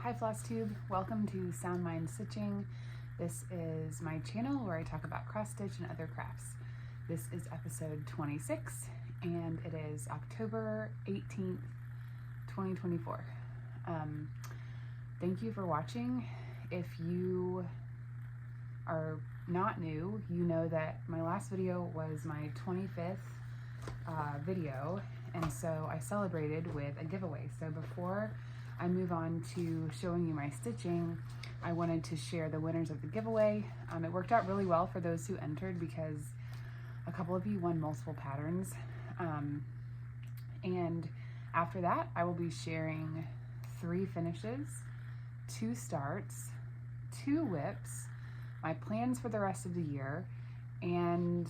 Hi Flosstube, welcome to Sound Mind Stitching. This is my channel where I talk about cross stitch and other crafts. This is episode 26 and it is October 18th, 2024. Thank you for watching. If you are not new, you know that my last video was my 25th video, and so I celebrated with a giveaway. So before I move on to showing you my stitching, I wanted to share the winners of the giveaway. It worked out really well for those who entered because a couple of you won multiple patterns. And after that, I will be sharing 3 finishes, 2 starts, 2 WIPs, my plans for the rest of the year, and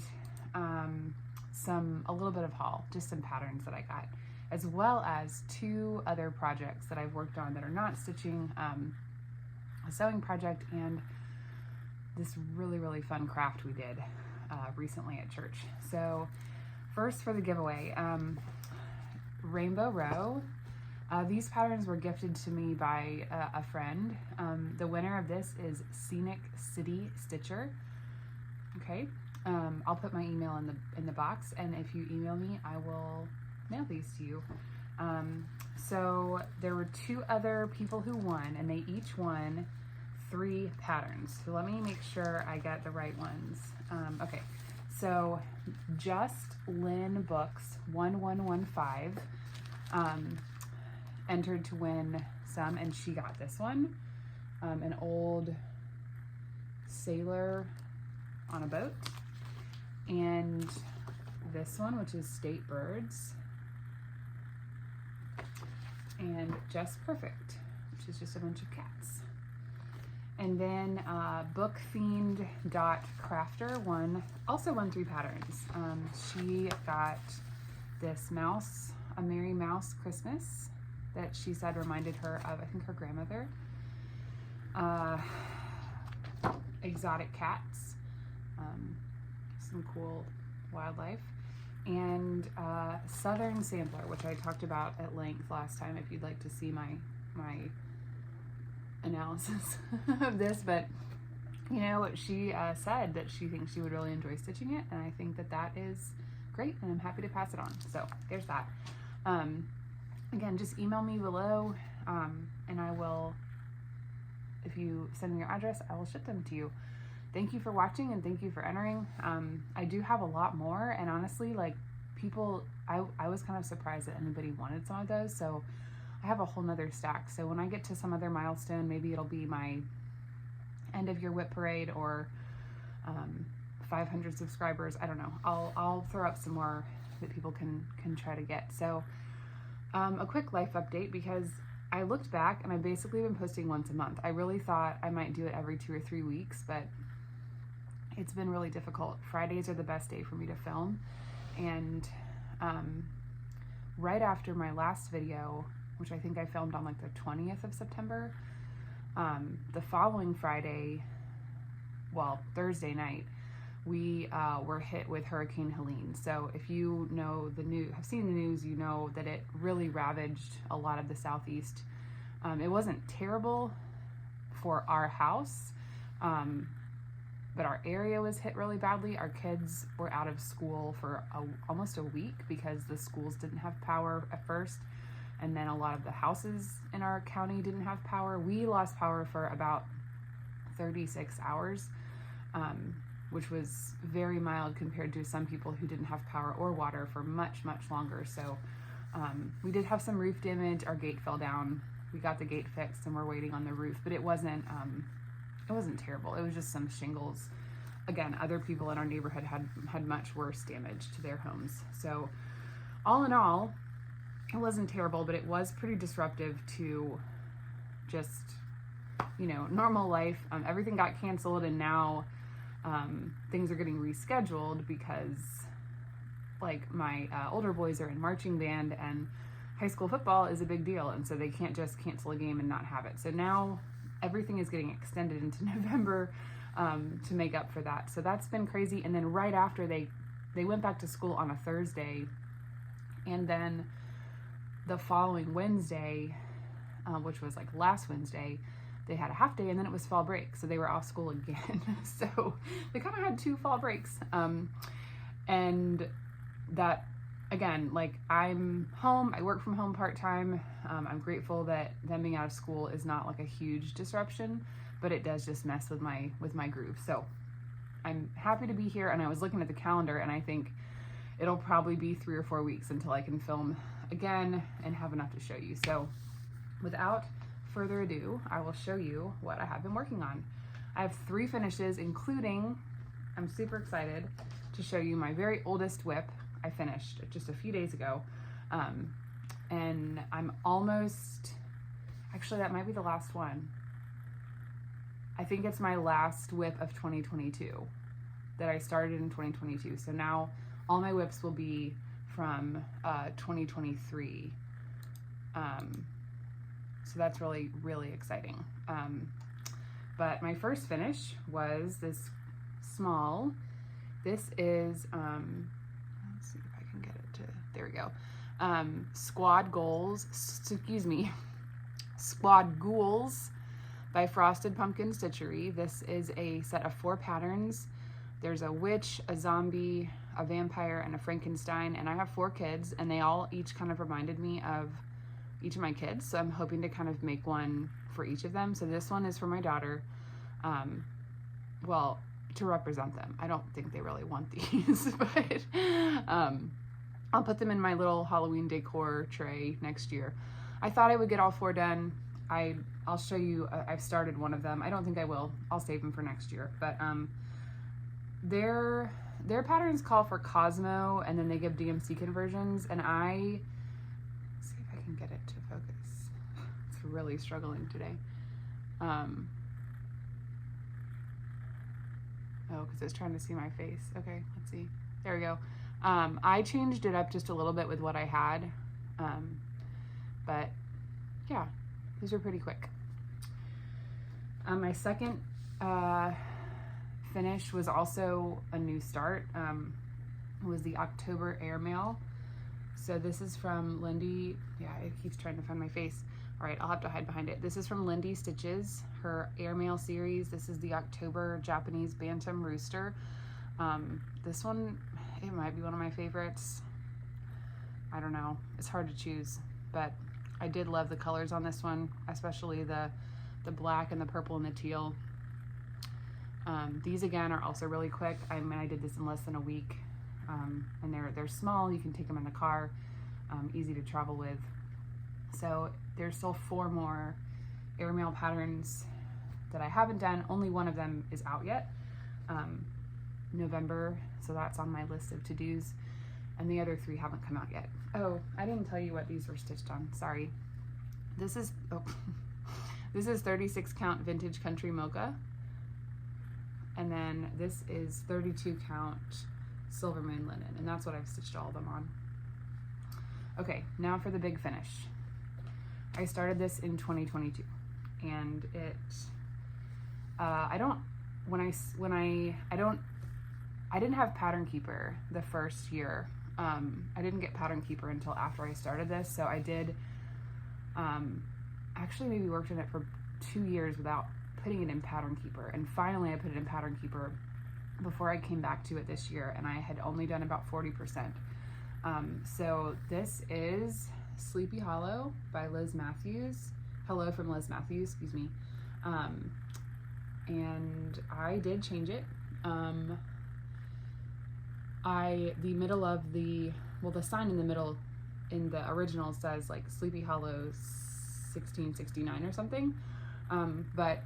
a little bit of haul, just some patterns that I got, as well as 2 other projects that I've worked on that are not stitching, a sewing project and this really fun craft we did recently at church. So first for the giveaway, Rainbow Row. These patterns were gifted to me by a friend. The winner of this is Scenic City Stitcher. Okay, I'll put my email in the box, and if you email me, I will mail these to you. So there were 2 other people who won, and they each won 3 patterns. So let me make sure I get the right ones. Okay, so Just Lynn Books 1115 entered to win some, and she got this one, an old sailor on a boat, and this one, which is State Birds, and Just Perfect, which is just a bunch of cats. And then bookfiend.crafter also won 3 patterns. She got this mouse, a Merry Mouse Christmas, that she said reminded her of, I think, her grandmother. Exotic cats, some cool wildlife, and Southern Sampler, which I talked about at length last time if you'd like to see my analysis of this. But you know, she said that she thinks she would really enjoy stitching it, and I think that that is great, and I'm happy to pass it on. So there's that. Again, just email me below, and I will, if you send me your address, I will ship them to you. Thank you for watching, and thank you for entering. I do have a lot more, and honestly, like, people, I was kind of surprised that anybody wanted some of those, so I have a whole nother stack. So when I get to some other milestone, maybe it'll be my end of year WIP parade, or 500 subscribers, I don't know. I'll throw up some more that people can try to get. So a quick life update, because I looked back and I've basically been posting once a month. I really thought I might do it every 2 or 3 weeks, but it's been really difficult. Fridays are the best day for me to film, and right after my last video, which I think I filmed on like the 20th of September, the following Friday, well, Thursday night, we were hit with Hurricane Helene. So if you know the news, have seen the news, you know that it really ravaged a lot of the Southeast. It wasn't terrible for our house, but our area was hit really badly. Our kids were out of school for almost a week because the schools didn't have power at first, and then a lot of the houses in our county didn't have power. We lost power for about 36 hours, which was very mild compared to some people who didn't have power or water for much longer. So we did have some roof damage. Our gate fell down. We got the gate fixed and we're waiting on the roof, but it wasn't terrible. It was just some shingles. Again, other people in our neighborhood had much worse damage to their homes. So all in all, it wasn't terrible, but it was pretty disruptive to just, you know, normal life. Everything got canceled, and now things are getting rescheduled because, like, my older boys are in marching band, and high school football is a big deal, and so they can't just cancel a game and not have it. So now everything is getting extended into November to make up for that. So that's been crazy. And then right after they went back to school on a Thursday, and then the following Wednesday, which was like last Wednesday, they had a half day, and then it was fall break, so they were off school again. So they kind of had 2 fall breaks. And that, again, like, I'm home, I work from home part-time. I'm grateful that them being out of school is not like a huge disruption, but it does just mess with my groove. So I'm happy to be here, and I was looking at the calendar, and I think it'll probably be 3 or 4 weeks until I can film again and have enough to show you. So without further ado, I will show you what I have been working on. I have 3 finishes, including, I'm super excited to show you my very oldest WIP. I finished just a few days ago. And I'm almost, actually that might be the last one. I think it's my last WIP of 2022 that I started in 2022. So now all my WIPs will be from 2023. So that's really, really exciting. But my first finish was this small, this is, let's see if I can get it to, there we go. Squad Ghouls by Frosted Pumpkin Stitchery. This is a set of 4 patterns. There's a witch, a zombie, a vampire, and a Frankenstein, and I have 4 kids, and they all each kind of reminded me of each of my kids, so I'm hoping to kind of make one for each of them. So this one is for my daughter, well, to represent them. I don't think they really want these, but I'll put them in my little Halloween decor tray next year. I thought I would get all 4 done. I'll show you, I've started one of them. I don't think I will. I'll save them for next year, but their patterns call for Cosmo, and then they give DMC conversions, and let's see if I can get it to focus. It's really struggling today. Oh, because it's trying to see my face. Okay, let's see. There we go. I changed it up just a little bit with what I had, but yeah, these are pretty quick. My second finish was also a new start. It was the October Airmail. So this is from Lindy. Yeah, it keeps trying to find my face. All right, I'll have to hide behind it. This is from Lindy Stitches, her Airmail series. This is the October Japanese Bantam Rooster. This one, it might be one of my favorites. I don't know. It's hard to choose, but I did love the colors on this one, especially the black and the purple and the teal. These again are also really quick. I mean, I did this in less than a week, and they're small. You can take them in the car, easy to travel with. So there's still 4 more Airmail patterns that I haven't done. Only one of them is out yet, November, so that's on my list of to-dos, and the other 3 haven't come out yet. Oh, I didn't tell you what these were stitched on, sorry. This is, this is 36 count vintage country Mocha, and then this is 32 count silver moon linen, and that's what I've stitched all of them on. Okay, now for the big finish. I started this in 2022, and it, I didn't have Pattern Keeper the first year. I didn't get Pattern Keeper until after I started this, so I did, actually maybe worked in it for 2 years without putting it in Pattern Keeper, and finally I put it in Pattern Keeper before I came back to it this year, and I had only done about 40%. So this is Sleepy Hollow by Liz Matthews. Hello from Liz Matthews, excuse me. And I did change it. The sign in the middle in the original says like Sleepy Hollow 1669 or something. But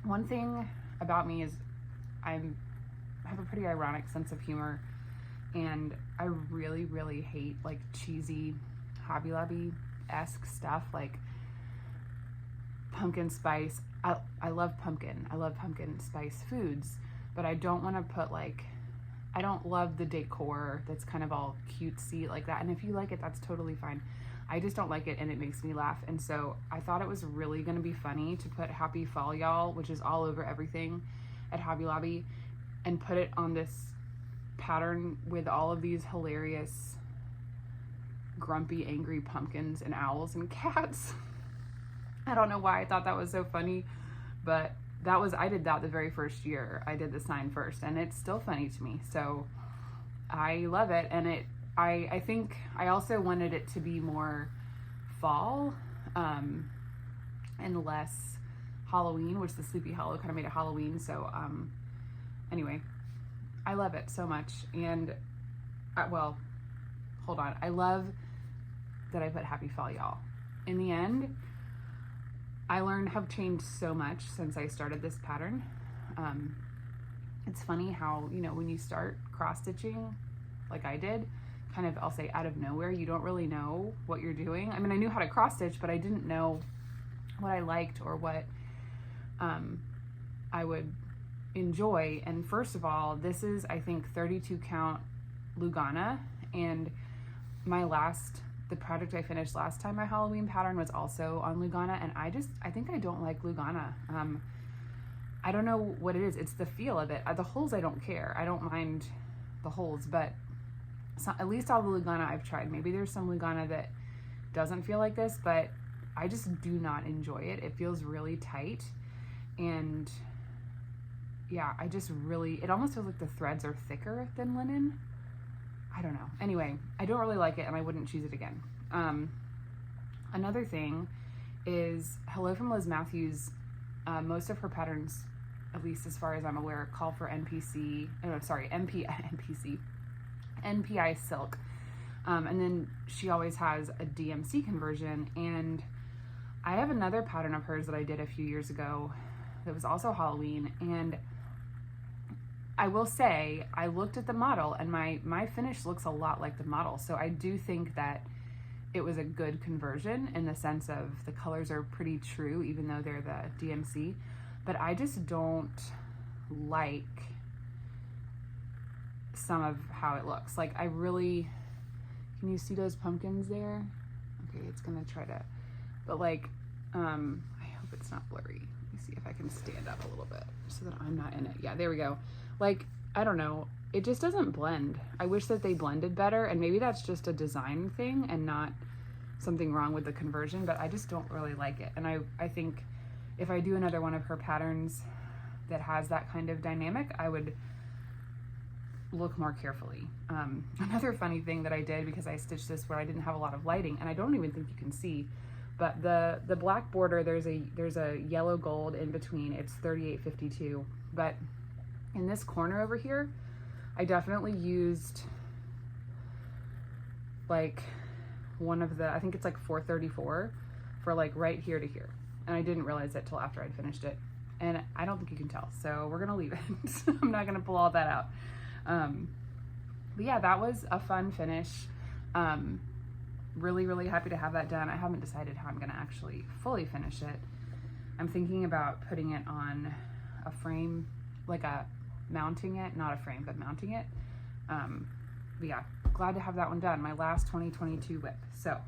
one thing about me is I have a pretty ironic sense of humor, and I really, really hate like cheesy Hobby Lobby-esque stuff like pumpkin spice. I love pumpkin. I love pumpkin spice foods, but I don't want to put like, I don't love the decor that's kind of all cutesy like that. And if you like it, that's totally fine. I just don't like it, and it makes me laugh. And so I thought it was really going to be funny to put Happy Fall Y'all, which is all over everything at Hobby Lobby, and put it on this pattern with all of these hilarious grumpy, angry pumpkins and owls and cats. I don't know why I thought that was so funny, but I did that the very first year. I did the sign first, and it's still funny to me. So I love it. And I think I also wanted it to be more fall, and less Halloween, which the Sleepy Hollow kind of made it Halloween. So anyway, I love it so much. And well, hold on. I love that I put Happy Fall, y'all. In the end, I learned have changed so much since I started this pattern. It's funny how, you know, when you start cross stitching like I did, kind of, I'll say out of nowhere, you don't really know what you're doing. I mean, I knew how to cross stitch, but I didn't know what I liked or what I would enjoy. And first of all, this is, I think, 32 count Lugana, and the project I finished last time, my Halloween pattern, was also on Lugana, and I think I don't like Lugana. I don't know what it is. It's the feel of it. The holes I don't care. I don't mind the holes, but at least all the Lugana I've tried. Maybe there's some Lugana that doesn't feel like this, but I just do not enjoy it. It feels really tight, and yeah, it almost feels like the threads are thicker than linen. I don't know. Anyway, I don't really like it, and I wouldn't choose it again. Another thing is Hello from Liz Matthews. Most of her patterns, at least as far as I'm aware, call for NPI silk. And then she always has a DMC conversion. And I have another pattern of hers that I did a few years ago that was also Halloween. And I will say, I looked at the model, and my finish looks a lot like the model. So I do think that it was a good conversion in the sense of the colors are pretty true, even though they're the DMC. But I just don't like some of how it looks. Like, can you see those pumpkins there? Okay, it's gonna try to, but like, I hope it's not blurry. Let me see if I can stand up a little bit so that I'm not in it. Yeah, there we go. Like, I don't know, it just doesn't blend. I wish that they blended better, and maybe that's just a design thing and not something wrong with the conversion, but I just don't really like it. And I think if I do another one of her patterns that has that kind of dynamic, I would look more carefully. Another funny thing that I did, because I stitched this where I didn't have a lot of lighting, and I don't even think you can see, but the black border, there's a yellow gold in between. It's 38.52, but in this corner over here, I definitely used like one of the, I think it's like 434 for like right here to here. And I didn't realize it till after I'd finished it. And I don't think you can tell, so we're gonna leave it. I'm not gonna pull all that out. But yeah, that was a fun finish. Really, really happy to have that done. I haven't decided how I'm gonna actually fully finish it. I'm thinking about putting it on a frame, like mounting it, not a frame, but mounting it. But yeah, glad to have that one done. My last 2022 WIP. So,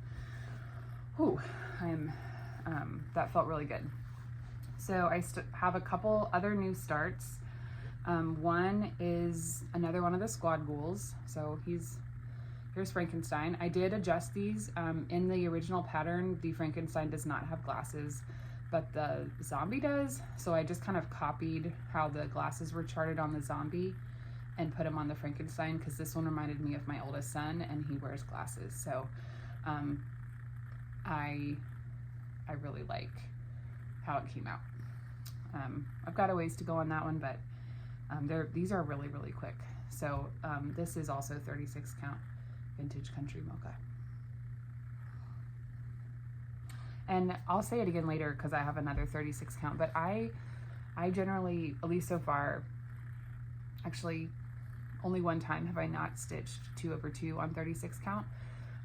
whew, that felt really good. So I have a couple other new starts. One is another one of the squad ghouls. So here's Frankenstein. I did adjust these. In the original pattern, the Frankenstein does not have glasses, but the zombie does. So I just kind of copied how the glasses were charted on the zombie and put them on the Frankenstein, because this one reminded me of my oldest son, and he wears glasses. So I really like how it came out. I've got a ways to go on that one, but these are really, really quick. So this is also 36 count vintage country Mocha. And I'll say it again later because I have another 36 count, but I generally, at least so far, actually only one time have I not stitched 2/2 on 36 count.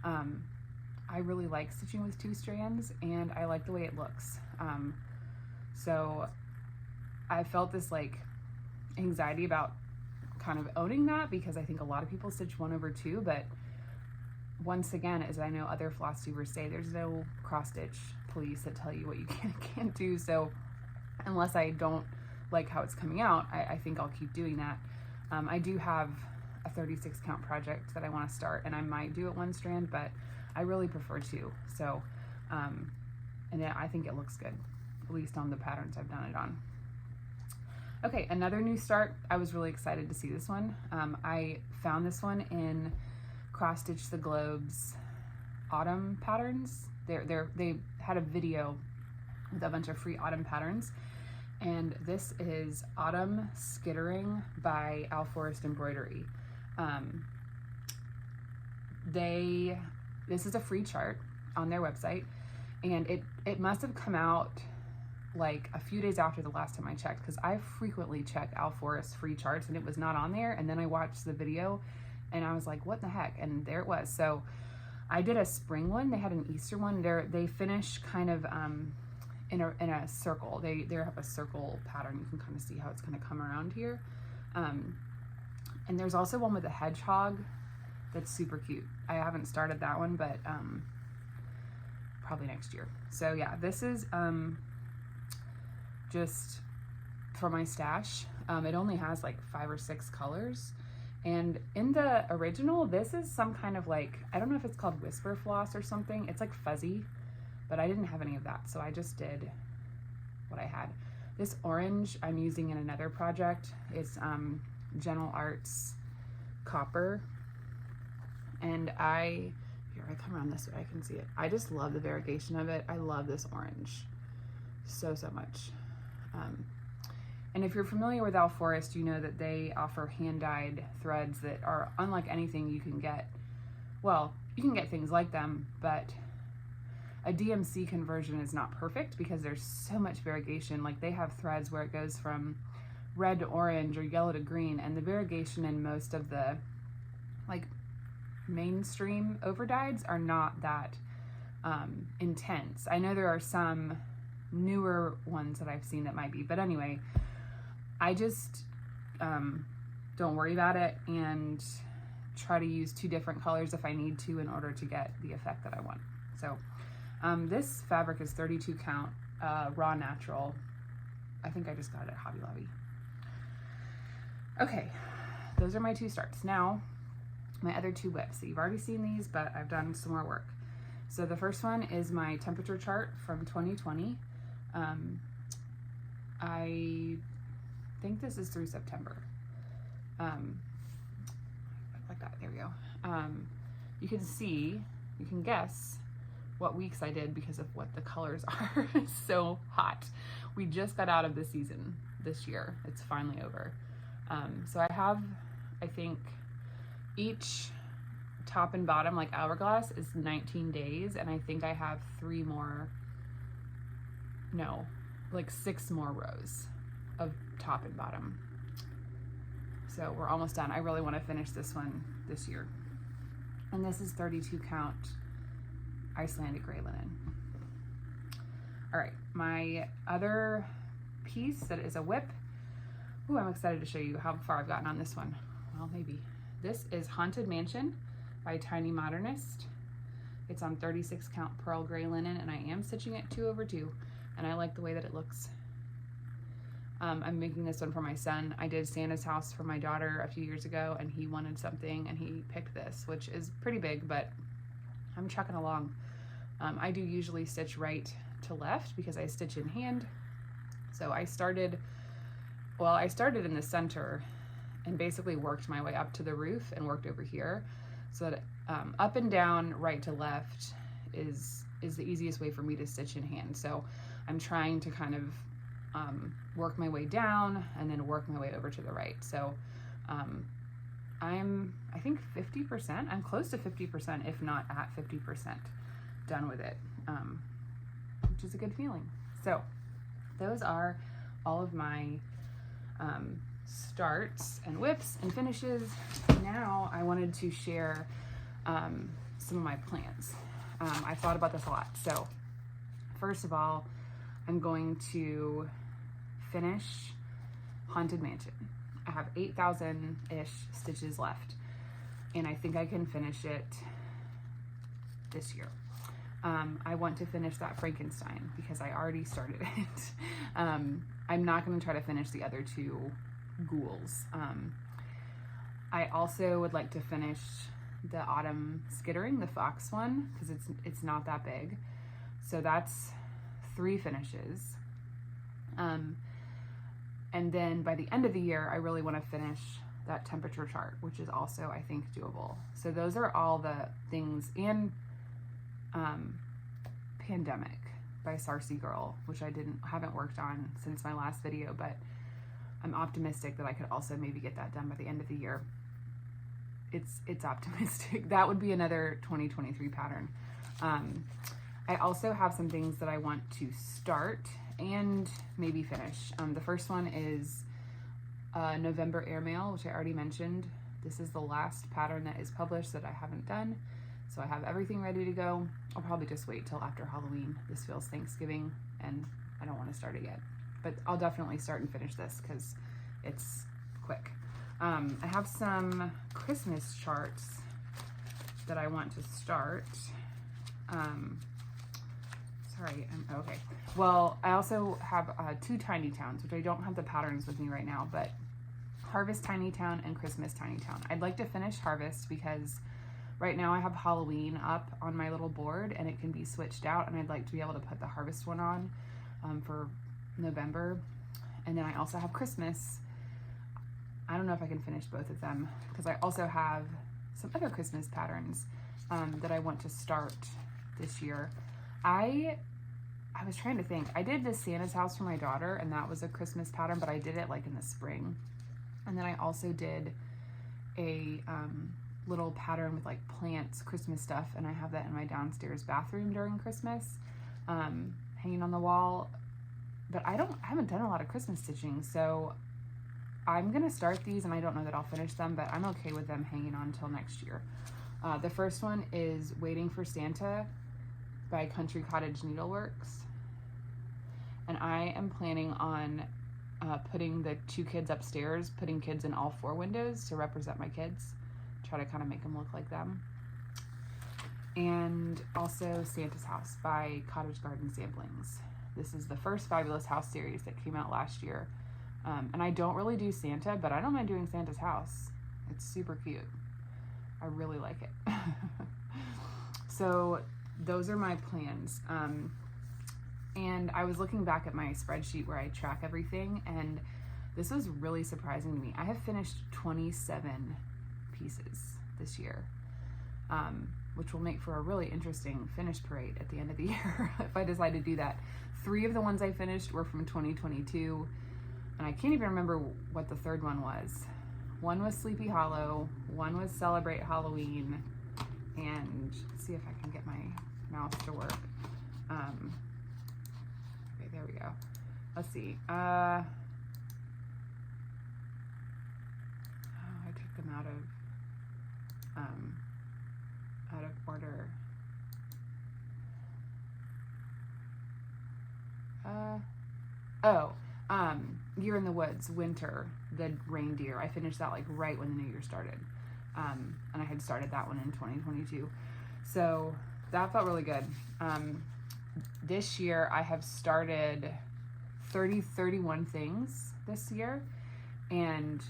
I really like stitching with 2 strands, and I like the way it looks. So I felt this like anxiety about kind of owning that, because I think a lot of people stitch 1/2, but once again, as I know other Flosstubers say, there's no cross stitch police that tell you what you can and can't do. So unless I don't like how it's coming out, I think I'll keep doing that. I do have a 36 count project that I want to start, and I might do it 1 strand, but I really prefer 2. So and I think it looks good, at least on the patterns I've done it on. Okay, another new start. I was really excited to see this one. I found this one in Cross Stitch the Globe's autumn patterns. They had a video with a bunch of free autumn patterns, and this is Autumn Skittering by Al Forest Embroidery. This is a free chart on their website, and it must have come out like a few days after the last time I checked, because I frequently check Al Forest free charts and it was not on there, and then I watched the video and I was like, what the heck, and there it was. So I did a spring one. They had an Easter one. They finish kind of in a circle. They have a circle pattern. You can kind of see how it's going to come around here, and there's also one with a hedgehog that's super cute. I haven't started that one, but probably next year. So yeah, this is just for my stash. It only has like 5 or 6 colors, and in the original, this is some kind of like, I don't know if it's called whisper floss or something. It's like fuzzy, but I didn't have any of that, so I just did what I had. This orange I'm using in another project. It's Gentle Arts Copper, and here I come around this way, I can see it. I just love the variegation of it. I love this orange so much. And if you're familiar with Al Forest, you know that they offer hand-dyed threads that are unlike anything you can get. Well, you can get things like them, but a DMC conversion is not perfect because there's so much variegation. Like, they have threads where it goes from red to orange or yellow to green, and the variegation in most of the like mainstream overdyes are not that intense. I know there are some newer ones that I've seen that might be, but anyway, I just don't worry about it and try to use 2 different colors if I need to in order to get the effect that I want. So this fabric is 32 count raw natural. I think I just got it at Hobby Lobby. Okay, those are my 2 starts. Now my other 2 WIPs. So you've already seen these, but I've done some more work. So the first one is my temperature chart from 2020. I think this is through September. Like that, there we go. You can see, you can guess what weeks I did because of what the colors are. It's so hot. We just got out of the season this year. It's finally over. So I have, I think, each top and bottom, like hourglass, is 19 days, and I think I have 3 more, no, like 6 more rows of top and bottom. So we're almost done. I really want to finish this one this year. And this is 32 count Icelandic gray linen. All right, my other piece that is a WIP. Ooh, I'm excited to show you how far I've gotten on this one. Well, maybe. This is Haunted Mansion by Tiny Modernist. It's on 36 count pearl gray linen, and I am stitching it 2/2, and I like the way that it looks. I'm making this one for my son. I did Santa's house for my daughter a few years ago, and he wanted something, and he picked this, which is pretty big, but I'm trucking along. I do usually stitch right to left because I stitch in hand. So I started in the center and basically worked my way up to the roof and worked over here, so that up and down, right to left is the easiest way for me to stitch in hand. So I'm trying to kind of work my way down and then work my way over to the right. So I'm, I think 50%, I'm close to 50%, if not at 50% done with it, which is a good feeling. So those are all of my starts and WIPs and finishes. Now I wanted to share some of my plans. I thought about this a lot. So first of all, I'm going to finish Haunted Mansion. I have 8,000-ish stitches left, and I think I can finish it this year. I want to finish that Frankenstein because I already started it. I'm not going to try to finish the other 2 ghouls. I also would like to finish the Autumn Skittering, the fox one, because it's not that big. So that's 3 finishes. And then by the end of the year, I really want to finish that temperature chart, which is also, I think, doable. So those are all the things. And Pandemic by Sarcy Girl, which I haven't worked on since my last video, but I'm optimistic that I could also maybe get that done by the end of the year. It's optimistic. That would be another 2023 pattern. I also have some things that I want to start and maybe finish. The first one is November Airmail, which I already mentioned. This is the last pattern that is published that I haven't done. So I have everything ready to go. I'll probably just wait till after Halloween. This feels Thanksgiving and I don't want to start it yet. But I'll definitely start and finish this because it's quick. I have some Christmas charts that I want to start. Okay. Well, I also have 2 Tiny Towns, which I don't have the patterns with me right now, but Harvest Tiny Town and Christmas Tiny Town. I'd like to finish Harvest because right now I have Halloween up on my little board and it can be switched out, and I'd like to be able to put the Harvest one on for November. And then I also have Christmas. I don't know if I can finish both of them because I also have some other Christmas patterns that I want to start this year. I was trying to think. I did this Santa's house for my daughter, and that was a Christmas pattern, but I did it like in the spring. And then I also did a little pattern with like plants, Christmas stuff, and I have that in my downstairs bathroom during Christmas, hanging on the wall. But I haven't done a lot of Christmas stitching, so I'm gonna start these, and I don't know that I'll finish them, but I'm okay with them hanging on until next year. The first one is Waiting for Santa by Country Cottage Needleworks. And I am planning on putting the 2 kids upstairs, putting kids in all 4 windows to represent my kids. Try to kind of make them look like them. And also Santa's House by Cottage Garden Samplings. This is the first Fabulous House series that came out last year. And I don't really do Santa, but I don't mind doing Santa's house. It's super cute. I really like it. So those are my plans. And I was looking back at my spreadsheet where I track everything, and this was really surprising to me. I have finished 27 pieces this year, which will make for a really interesting finish parade at the end of the year if I decide to do that. 3 of the ones I finished were from 2022, and I can't even remember what the third one was. One was Sleepy Hollow, one was Celebrate Halloween, and let's see if I can get my mouse to work. Okay, there we go. Let's see. I took them out of order. Year in the Woods, Winter, the reindeer. I finished that like right when the new year started. And I had started that one in 2022. So that felt really good. This year I have started 31 things this year, and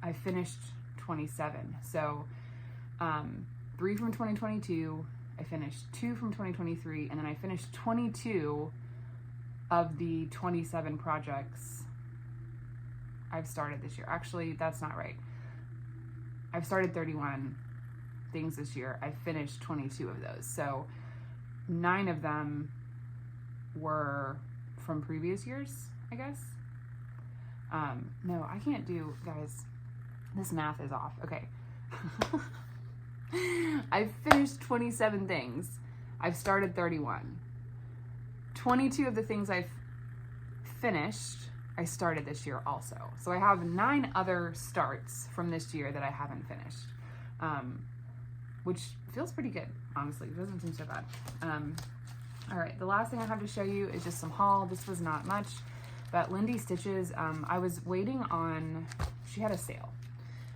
I finished 27. So 3 from 2022, I finished 2 from 2023, and then I finished 22 of the 27 projects I've started this year. Actually, that's not right. I've started 31 things this year. I finished 22 of those. So 9 of them were from previous years, I guess. No, I can't do, guys, this math is off. Okay. I've finished 27 things. I've started 31. 22 of the things I've finished, I started this year also. So I have 9 other starts from this year that I haven't finished, which feels pretty good, honestly. It doesn't seem so bad. All right, the last thing I have to show you is just some haul. This was not much, but Lindy Stitches, I was waiting on, she had a sale,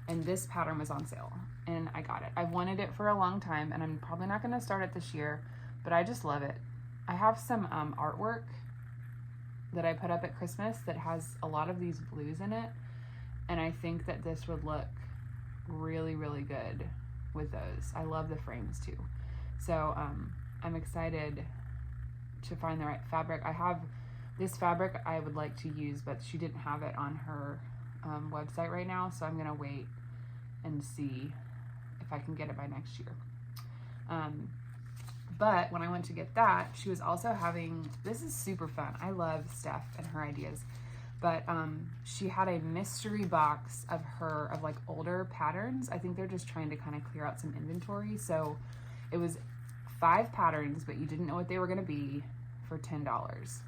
and this pattern was on sale, and I got it. I've wanted it for a long time, and I'm probably not gonna start it this year, but I just love it. I have some artwork that I put up at Christmas that has a lot of these blues in it, and I think that this would look really, really good with those. I love the frames too. So I'm excited to find the right fabric. I have this fabric I would like to use, but she didn't have it on her website right now, so I'm gonna wait and see if I can get it by next year. But when I went to get that, she was also having, this is super fun. I love Steph and her ideas. But she had a mystery box of like older patterns. I think they're just trying to kind of clear out some inventory. So it was 5 patterns, but you didn't know what they were going to be, for $10.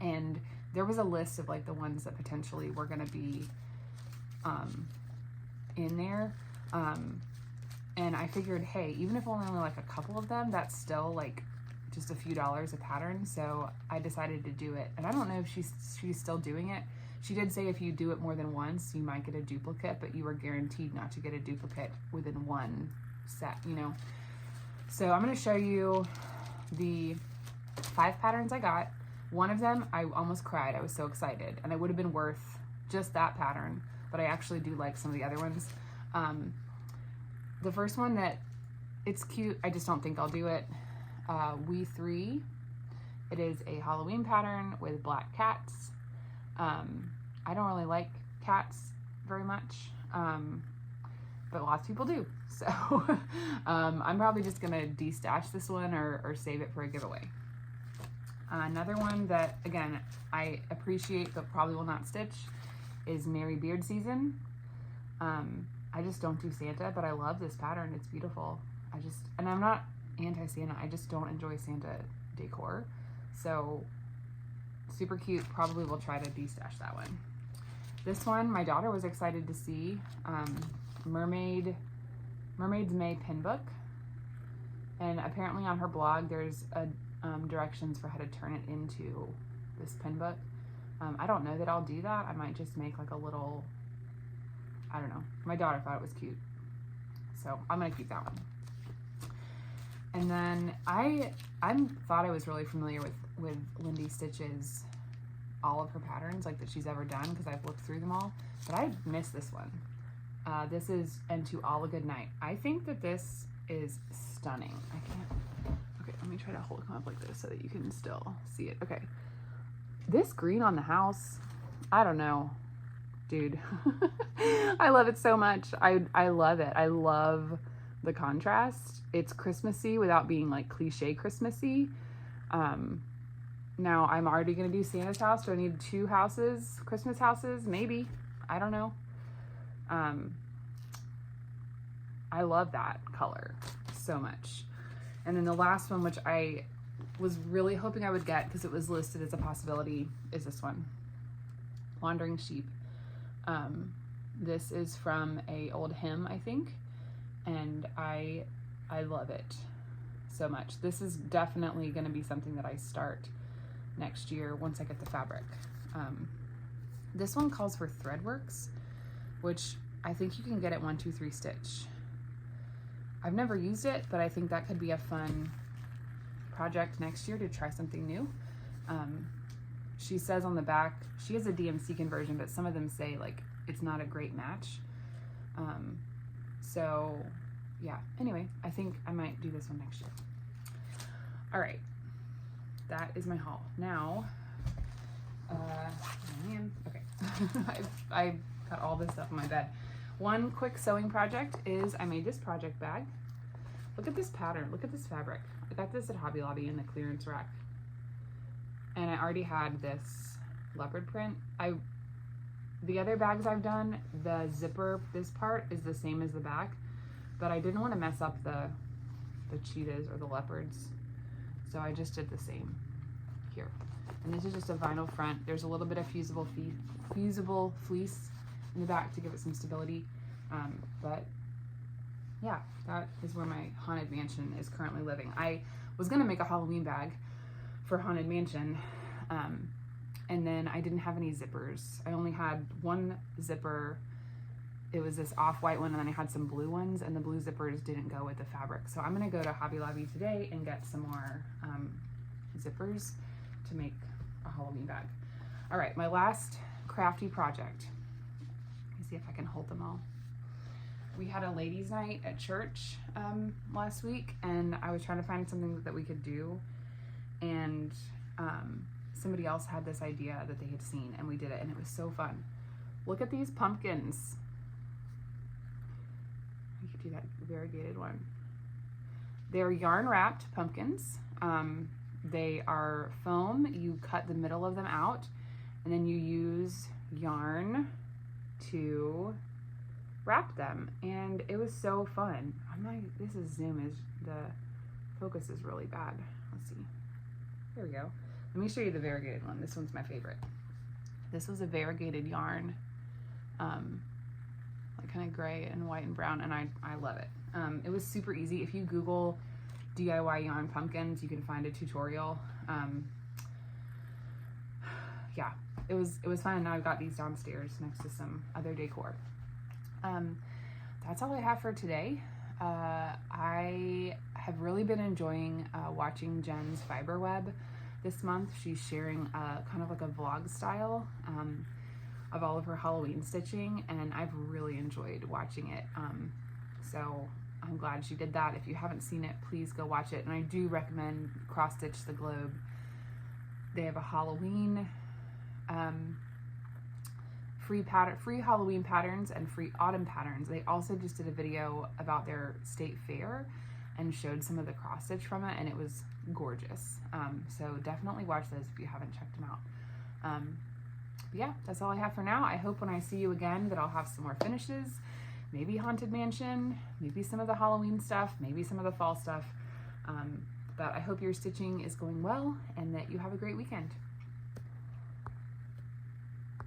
And there was a list of like the ones that potentially were going to be in there. And I figured, hey, even if only like a couple of them, that's still like just a few dollars a pattern. So I decided to do it. And I don't know if she's still doing it. She did say if you do it more than once, you might get a duplicate, but you are guaranteed not to get a duplicate within one set, you know. So I'm going to show you the 5 patterns I got. One of them, I almost cried. I was so excited, and it would have been worth just that pattern, but I actually do like some of the other ones. The first one, that it's cute, I just don't think I'll do it. We 3. It is a Halloween pattern with black cats. I don't really like cats very much, but lots of people do. So I'm probably just gonna de-stash this one or save it for a giveaway. Another one that, again, I appreciate but probably will not stitch is Merry Beard Season. I just don't do Santa, but I love this pattern. It's beautiful. And I'm not anti-Santa, I just don't enjoy Santa decor. So super cute. Probably will try to de-stash that one. This one, my daughter was excited to see. Mermaid's May pin book. And apparently on her blog, there's directions for how to turn it into this pin book. I don't know that I'll do that. I might just make like a little, I don't know. My daughter thought it was cute, so I'm gonna keep that one. And then I thought I was really familiar with Lindy Stitch's all of her patterns, like that she's ever done, because I've looked through them all, but I missed this one. This is And To All a Good Night. I think that this is stunning. I can't, okay, let me try to hold it up like this so that you can still see it. Okay, this green on the house, I don't know, dude. I love it so much. I love it. I love the contrast. It's Christmassy without being like cliche Christmassy. Now I'm already gonna do Santa's house. Do I need 2 houses, Christmas houses? Maybe. I don't know. I love that color so much. And then the last one, which I was really hoping I would get because it was listed as a possibility, is this one, Wandering Sheep. This is from a old hymn, I think, and I love it so much. This is definitely going to be something that I start next year once I get the fabric. This one calls for Threadworks, which I think you can get at 123 Stitch. I've never used it, but I think that could be a fun project next year to try something new. She says on the back, she has a DMC conversion, but some of them say like it's not a great match. So yeah, anyway, I think I might do this one next year. All right, that is my haul. Now, okay, I've got all this stuff on my bed. One quick sewing project is I made this project bag. Look at this pattern, look at this fabric. I got this at Hobby Lobby in the clearance rack. And I already had this leopard print. The other bags I've done, the zipper, this part is the same as the back, but I didn't want to mess up the cheetahs or the leopards, so I just did the same here. And this is just a vinyl front. There's a little bit of fusible fleece in the back to give it some stability, but yeah, that is where my Haunted Mansion is currently living. I was gonna make a Halloween bag for Haunted Mansion, and then I didn't have any zippers. I only had one zipper. It was this off-white one, and then I had some blue ones, and the blue zippers didn't go with the fabric. So I'm gonna go to Hobby Lobby today and get some more zippers to make a Halloween bag. All right, my last crafty project. Let me see if I can hold them all. we had a ladies' night at church last week, and I was trying to find something that we could do, and somebody else had this idea that they had seen, and we did it, and it was so fun. Look at these pumpkins. You could do that variegated one. They're yarn wrapped pumpkins. They are foam. You cut the middle of them out, and then you use yarn to wrap them, and it was so fun. The focus is really bad. Let's see. There we go. Let me show you the variegated one. This one's my favorite. This was a variegated yarn, like kind of gray and white and brown, and I love it. It was super easy. If you Google DIY yarn pumpkins, you can find a tutorial. Yeah, it was fun. And now I've got these downstairs next to some other decor. That's all I have for today. I have really been enjoying watching Jen's fiber web this month. She's sharing kind of like a vlog style of all of her Halloween stitching, and I've really enjoyed watching it. So I'm glad she did that. If you haven't seen it, please go watch it. And I do recommend Cross Stitch the Globe. They have a Halloween free Halloween patterns and free autumn patterns. They also just did a video about their state fair and showed some of the cross stitch from it, and it was gorgeous. So definitely watch those if you haven't checked them out. But yeah, that's all I have for now. I hope when I see you again that I'll have some more finishes, maybe Haunted Mansion, maybe some of the Halloween stuff, maybe some of the fall stuff. But I hope your stitching is going well and that you have a great weekend.